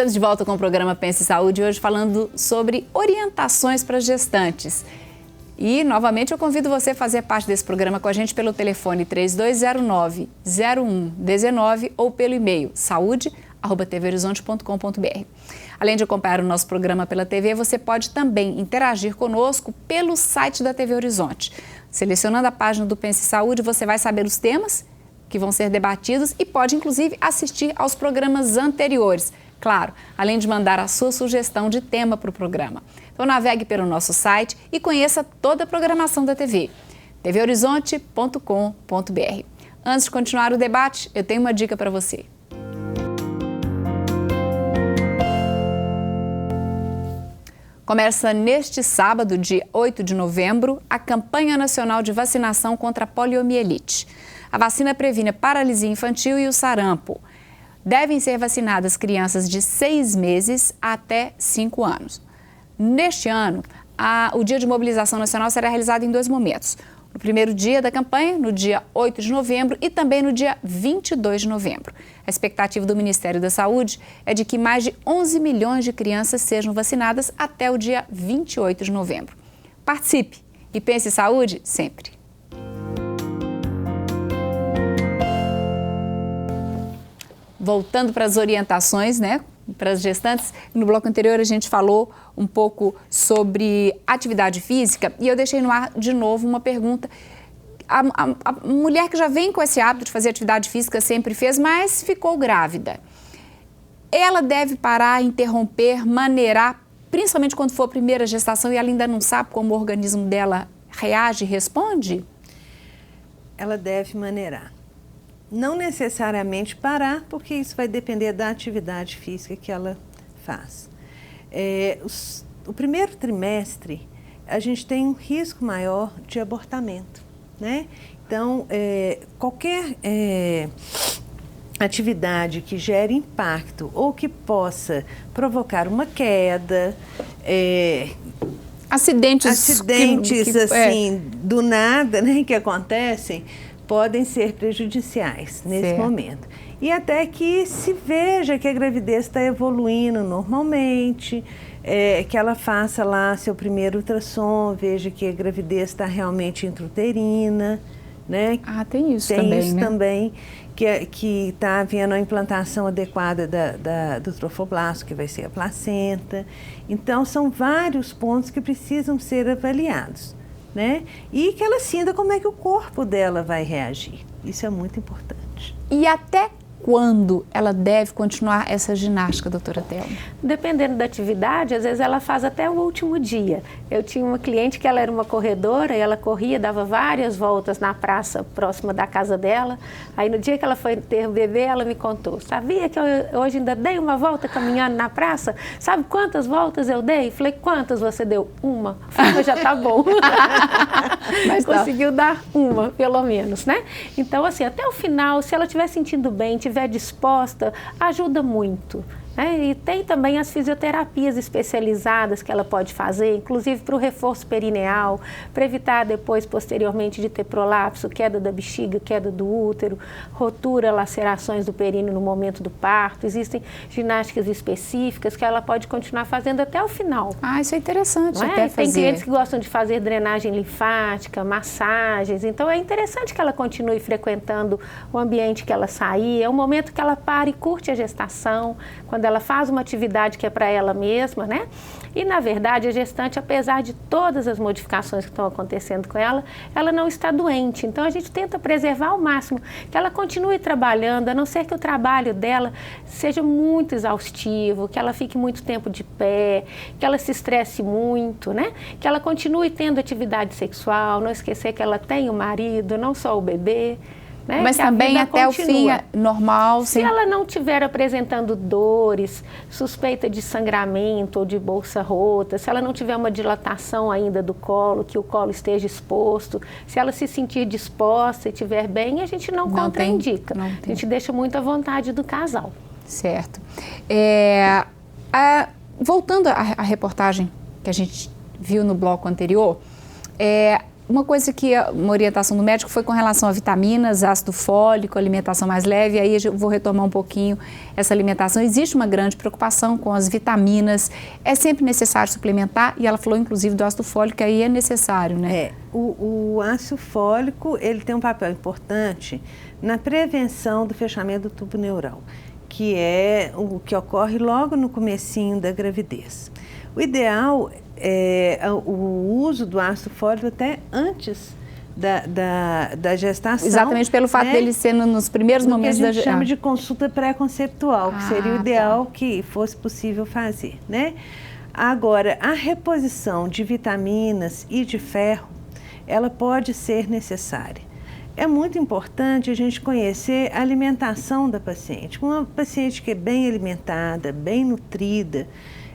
Estamos de volta com o programa Pense Saúde, hoje falando sobre orientações para gestantes. E, novamente, eu convido você a fazer parte desse programa com a gente pelo telefone 3209-0119 ou pelo e-mail saude@tvhorizonte.com.br. Além de acompanhar o nosso programa pela TV, você pode também interagir conosco pelo site da TV Horizonte. Selecionando a página do Pense Saúde, você vai saber os temas que vão ser debatidos e pode, inclusive, assistir aos programas anteriores. Claro, além de mandar a sua sugestão de tema para o programa. Então navegue pelo nosso site e conheça toda a programação da TV, tvhorizonte.com.br. Antes de continuar o debate, eu tenho uma dica para você. Começa neste sábado, dia 8 de novembro, a campanha nacional de vacinação contra a poliomielite. A vacina previne a paralisia infantil e o sarampo. Devem ser vacinadas crianças de 6 meses até 5 anos. Neste ano, o Dia de Mobilização Nacional será realizado em 2 momentos. No primeiro dia da campanha, no dia 8 de novembro e também no dia 22 de novembro. A expectativa do Ministério da Saúde é de que mais de 11 milhões de crianças sejam vacinadas até o dia 28 de novembro. Participe e pense em saúde sempre. Voltando para as orientações, para as gestantes, no bloco anterior a gente falou um pouco sobre atividade física e eu deixei no ar de novo uma pergunta. A mulher que já vem com esse hábito de fazer atividade física sempre fez, mas ficou grávida. Ela deve parar, interromper, maneirar, principalmente quando for a primeira gestação e ela ainda não sabe como o organismo dela reage e responde? Ela deve maneirar. Não necessariamente parar, porque isso vai depender da atividade física que ela faz. O primeiro trimestre, a gente tem um risco maior de abortamento, né? Então, qualquer atividade que gere impacto ou que possa provocar uma queda, acidentes assim, do nada, né, que acontecem, podem ser prejudiciais nesse momento. E até que se veja que a gravidez está evoluindo normalmente, que ela faça lá seu primeiro ultrassom, veja que a gravidez está realmente intrauterina, né? Tem isso também, né? Tem isso também, que está havendo a implantação adequada do trofoblasto, que vai ser a placenta. Então, são vários pontos que precisam ser avaliados, né? E que ela sinta como é que o corpo dela vai reagir. Isso é muito importante. E até quando ela deve continuar essa ginástica, doutora Thelma? Dependendo da atividade, às vezes ela faz até o último dia. Eu tinha uma cliente que ela era uma corredora e ela corria, dava várias voltas na praça próxima da casa dela. Aí no dia que ela foi ter o bebê, ela me contou: sabia que eu hoje ainda dei uma volta caminhando na praça? Sabe quantas voltas eu dei? Falei: quantas você deu? Uma. Falei: já tá bom. Mas conseguiu dar uma, pelo menos, né? Então, assim, até o final, se ela estiver sentindo bem, estiver disposta, ajuda muito. E tem também as fisioterapias especializadas que ela pode fazer, inclusive para o reforço perineal, para evitar depois, posteriormente, de ter prolapso, queda da bexiga, queda do útero, rotura, lacerações do períneo no momento do parto. Existem ginásticas específicas que ela pode continuar fazendo até o final. Isso é interessante até fazer. Tem clientes que gostam de fazer drenagem linfática, massagens, então é interessante que ela continue frequentando o ambiente que ela sair. É um momento que ela para e curte a gestação, quando ela faz uma atividade que é para ela mesma, né? E, na verdade, a gestante, apesar de todas as modificações que estão acontecendo com ela, ela não está doente. Então, a gente tenta preservar ao máximo que ela continue trabalhando, a não ser que o trabalho dela seja muito exaustivo, que ela fique muito tempo de pé, que ela se estresse muito, né? Que ela continue tendo atividade sexual, não esquecer que ela tem o marido, não só o bebê. Mas também até o fim normal. Se ela não estiver apresentando dores, suspeita de sangramento ou de bolsa rota, se ela não tiver uma dilatação ainda do colo, que o colo esteja exposto, se ela se sentir disposta e estiver bem, a gente não contraindica. A gente deixa muito à vontade do casal. Certo. Voltando à reportagem que a gente viu no bloco anterior, uma coisa que uma orientação do médico foi com relação a vitaminas, ácido fólico, alimentação mais leve, aí eu vou retomar um pouquinho essa alimentação. Existe uma grande preocupação com as vitaminas, é sempre necessário suplementar, e ela falou inclusive do ácido fólico, que aí é necessário, né? O ácido fólico, ele tem um papel importante na prevenção do fechamento do tubo neural, que é o que ocorre logo no comecinho da gravidez. O ideal é o uso do ácido fólico até antes da gestação. Exatamente pelo fato dele ser nos primeiros momentos da gestação. Que a gente chama de consulta pré-conceptual, que seria o ideal que fosse possível fazer, né? Agora, a reposição de vitaminas e de ferro, ela pode ser necessária. É muito importante a gente conhecer a alimentação da paciente. Uma paciente que é bem alimentada, bem nutrida,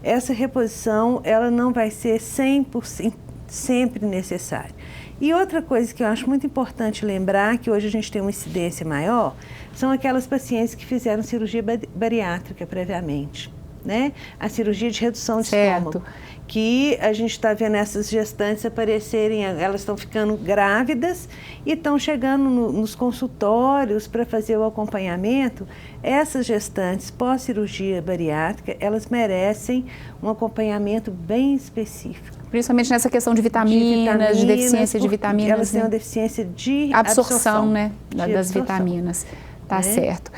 essa reposição ela não vai ser 100% sempre necessária. E outra coisa que eu acho muito importante lembrar, que hoje a gente tem uma incidência maior, são aquelas pacientes que fizeram cirurgia bariátrica previamente, né? A cirurgia de redução de estômago, que a gente está vendo essas gestantes aparecerem, elas estão ficando grávidas e estão chegando nos consultórios para fazer o acompanhamento. Essas gestantes pós-cirurgia bariátrica, elas merecem um acompanhamento bem específico. Principalmente nessa questão de vitaminas, de deficiência de vitaminas. Elas têm uma deficiência de absorção, né, das vitaminas. Tá certo.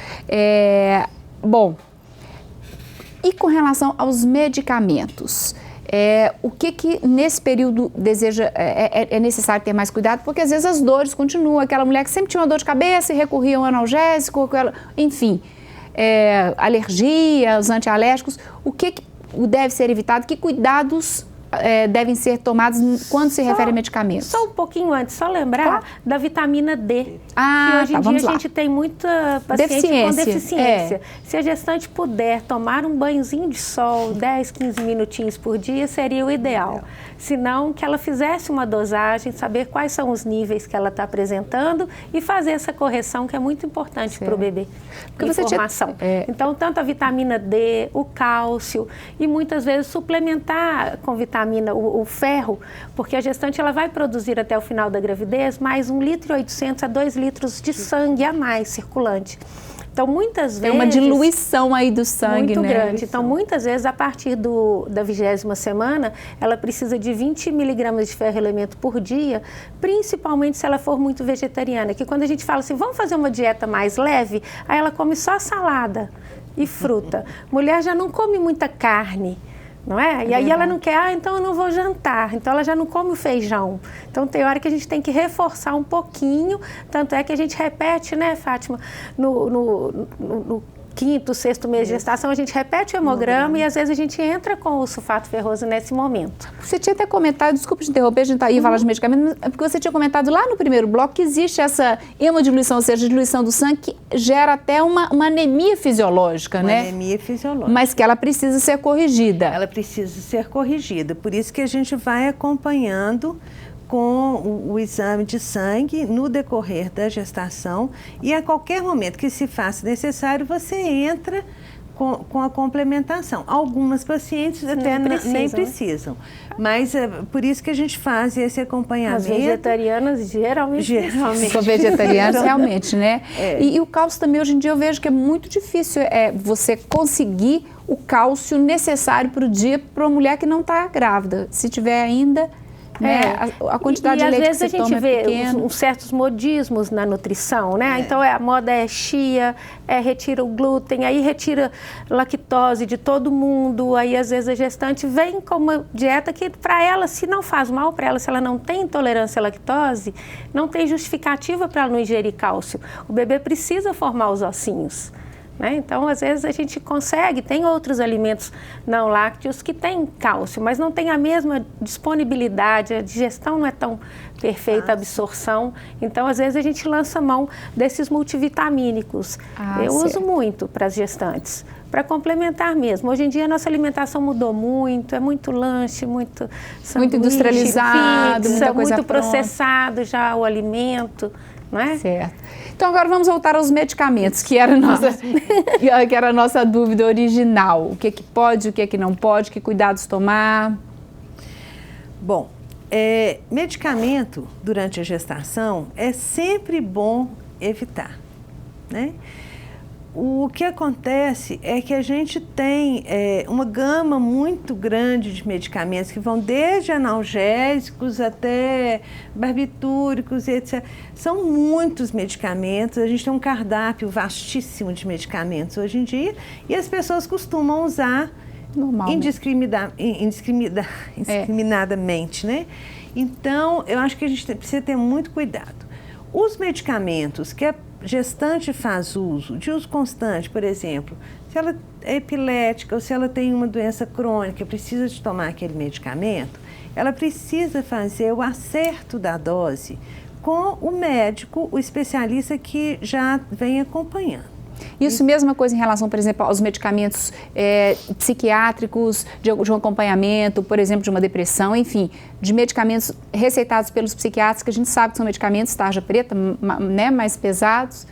Bom, e com relação aos medicamentos? O que nesse período é necessário ter mais cuidado? Porque às vezes as dores continuam. Aquela mulher que sempre tinha uma dor de cabeça e recorria ao analgésico, enfim, alergia, os antialérgicos. O que deve ser evitado? Que cuidados devem ser tomados quando se refere a medicamentos? Só um pouquinho antes, só lembrar da vitamina D. Que hoje em dia a gente tem muita paciente com deficiência. Se a gestante puder tomar um banhozinho de sol, 10, 15 minutinhos por dia, seria o ideal. Se não, que ela fizesse uma dosagem, saber quais são os níveis que ela está apresentando e fazer essa correção, que é muito importante para o bebê. Informação. Então, tanto a vitamina D, o cálcio e muitas vezes suplementar com vitamina, o ferro, porque a gestante ela vai produzir até o final da gravidez mais 1,8 litro a 2 litros de sangue a mais circulante. Então, muitas vezes... Tem uma diluição aí do sangue, muito né? grande. Então, muitas vezes, a partir da 20ª semana, ela precisa de 20 miligramas de ferro-elemento por dia, principalmente se ela for muito vegetariana. Que quando a gente fala assim, vamos fazer uma dieta mais leve, aí ela come só salada e fruta. Mulher já não come muita carne. Não é? E aí ela não quer, então eu não vou jantar, então ela já não come o feijão. Então tem hora que a gente tem que reforçar um pouquinho, tanto é que a gente repete, né, Fátima, no 5º, 6º mês de gestação, a gente repete o hemograma e às vezes a gente entra com o sulfato ferroso nesse momento. Você tinha até comentado, desculpa te interromper, a gente ia falar de medicamentos, porque você tinha comentado lá no primeiro bloco que existe essa hemodiluição, ou seja, diluição do sangue, que gera até uma anemia fisiológica, né? Uma anemia fisiológica. Mas que ela precisa ser corrigida. Ela precisa ser corrigida, por isso que a gente vai acompanhando com o exame de sangue no decorrer da gestação e a qualquer momento que se faça necessário, você entra com a complementação. Algumas pacientes até nem precisam, mas é por isso que a gente faz esse acompanhamento. As vegetarianas geralmente são vegetarianas, realmente, né? E o cálcio também, hoje em dia, eu vejo que é muito difícil você conseguir o cálcio necessário para o dia para uma mulher que não está grávida. Se tiver ainda... a quantidade de leite que se toma é pequena. E às vezes a gente vê uns certos modismos na nutrição, né? Então a moda é chia, retira o glúten, aí retira lactose de todo mundo, aí às vezes a gestante vem com uma dieta que para ela, se não faz mal para ela, se ela não tem intolerância à lactose, não tem justificativa para ela não ingerir cálcio. O bebê precisa formar os ossinhos. Né? Então, às vezes a gente consegue, tem outros alimentos não lácteos que têm cálcio, mas não tem a mesma disponibilidade, a digestão não é tão perfeita, a absorção. Então, às vezes a gente lança mão desses multivitamínicos. Eu uso muito para as gestantes, para complementar mesmo. Hoje em dia a nossa alimentação mudou muito, é muito lanche, muito industrializado, pizza, muita coisa muito processado já o alimento. Não é? Certo. Então agora vamos voltar aos medicamentos, que era a nossa dúvida original. O que pode, o que não pode, que cuidados tomar? Bom, Medicamento durante a gestação é sempre bom evitar, né? O que acontece é que a gente tem uma gama muito grande de medicamentos que vão desde analgésicos até barbitúricos, etc. São muitos medicamentos, a gente tem um cardápio vastíssimo de medicamentos hoje em dia e as pessoas costumam usar indiscriminadamente, né? Então, eu acho que a gente precisa ter muito cuidado. Os medicamentos que a gestante faz uso, de uso constante, por exemplo, se ela é epilética ou se ela tem uma doença crônica, precisa de tomar aquele medicamento, ela precisa fazer o acerto da dose com o médico, o especialista que já vem acompanhando. Isso mesma coisa em relação, por exemplo, aos medicamentos psiquiátricos, de um acompanhamento, por exemplo, de uma depressão, enfim, de medicamentos receitados pelos psiquiatras, que a gente sabe que são medicamentos tarja preta, né, mais pesados.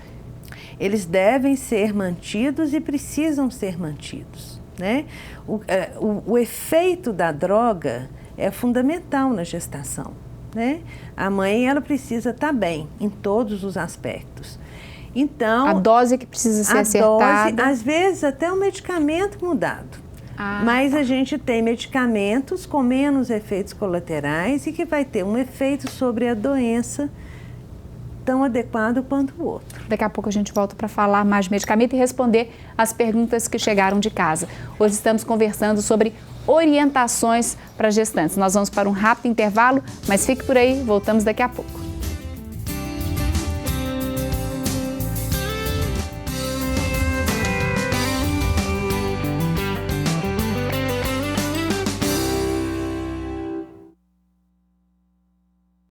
Eles devem ser mantidos e precisam ser mantidos, né? O efeito da droga é fundamental na gestação, né? A mãe, ela precisa estar bem em todos os aspectos. Então, a dose que precisa ser acertada. Dose, às vezes até o medicamento mudado. Mas a gente tem medicamentos com menos efeitos colaterais e que vai ter um efeito sobre a doença tão adequado quanto o outro. Daqui a pouco a gente volta para falar mais de medicamento e responder as perguntas que chegaram de casa. Hoje estamos conversando sobre orientações para gestantes. Nós vamos para um rápido intervalo, mas fique por aí, voltamos daqui a pouco.